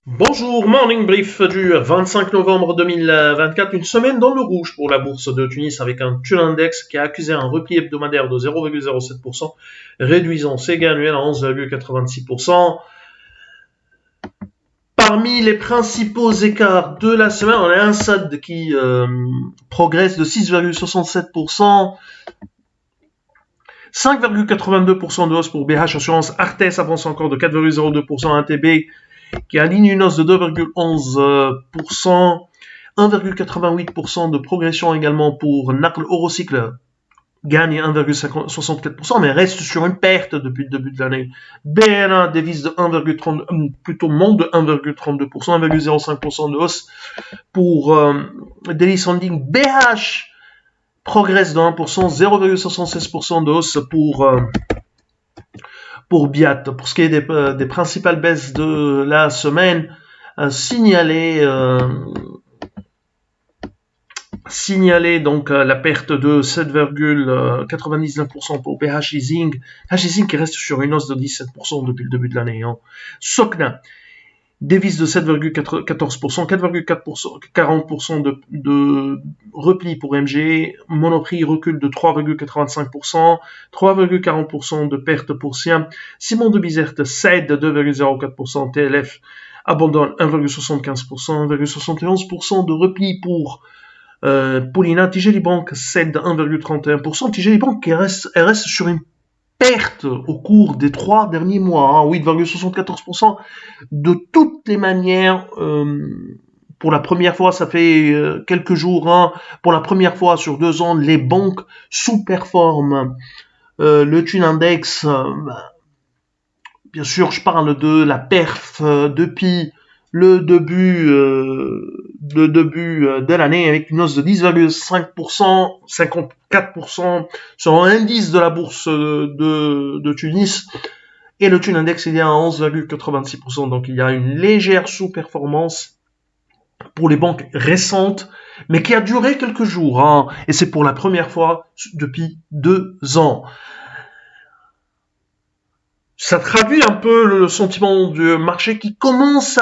Bonjour, morning brief du 25 novembre 2024, une semaine dans le rouge pour la bourse de Tunis avec un Tun Index qui a accusé un repli hebdomadaire de 0,07%, réduisant ses gains annuels à 11,86%. Parmi les principaux écarts de la semaine, on a un SAD qui progresse de 6,67%, 5,82% de hausse pour BH Assurance. Artes avance encore de 4,02%, ATB qui aligne une hausse de 2,11%, 1,88% de progression également pour Naql Eurocycle, gagne 1,64%, mais reste sur une perte depuis le début de l'année. BNA dévise de 1,30, plutôt monte de 1,32%, 1,05% de hausse pour Daily Sanding. BH progresse de 1%, 0,76% de hausse pour Biat. Pour ce qui est des principales baisses de la semaine, signaler donc la perte de 7,99% pour BH Leasing. BH Leasing qui reste sur une hausse de 17% depuis le début de l'année. Socna dévise de 7,14%, 4,40% de repli pour MG, Monoprix recule de 3,85%, 3,40% de perte pour Siam, Simon de Bizerte cède 2,04%, TLF abandonne 1,75%, 1,71% de repli pour Paulina, Tigeli Bank cède 1,31%, Tigeli Bank elle reste sur une perte au cours des 3 derniers mois, 8,74%. De toutes les manières, pour la première fois, ça fait quelques jours, pour la première fois sur 2 ans, les banques sous-performent le Tun Index. Bien sûr, je parle de la perf depuis le début de l'année avec une hausse de 10,5%, 54% sur l'indice de la bourse de Tunis. Et le Tun Index, il est à 11,86%. Donc, il y a une légère sous-performance pour les banques récentes, mais qui a duré quelques jours. Et c'est pour la première fois depuis 2 ans. Ça traduit un peu le sentiment du marché qui commence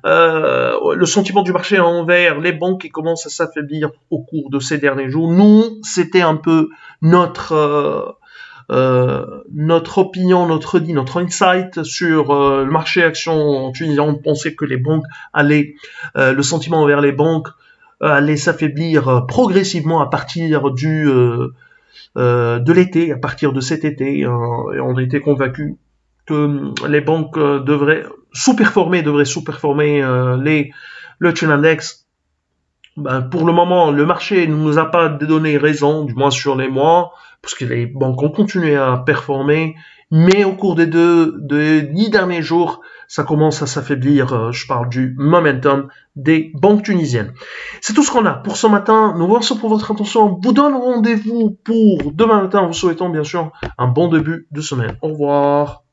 le sentiment du marché envers les banques qui commence à s'affaiblir au cours de ces derniers jours. Nous, c'était un peu notre opinion, notre insight sur le marché action tunisien. On pensait que les banques allaient, le sentiment envers les banques allait s'affaiblir progressivement à partir de l'été, à partir de cet été, et on était convaincus que les banques devraient sous-performer le Tun Index. Pour le moment, le marché ne nous a pas donné raison, du moins sur les mois, parce que les banques ont continué à performer, mais au cours des 10 derniers jours, ça commence à s'affaiblir. Je parle du momentum des banques tunisiennes. C'est tout ce qu'on a pour ce matin. Nous vous remercions pour votre attention. On vous donne rendez-vous pour demain matin en vous souhaitant bien sûr un bon début de semaine. Au revoir.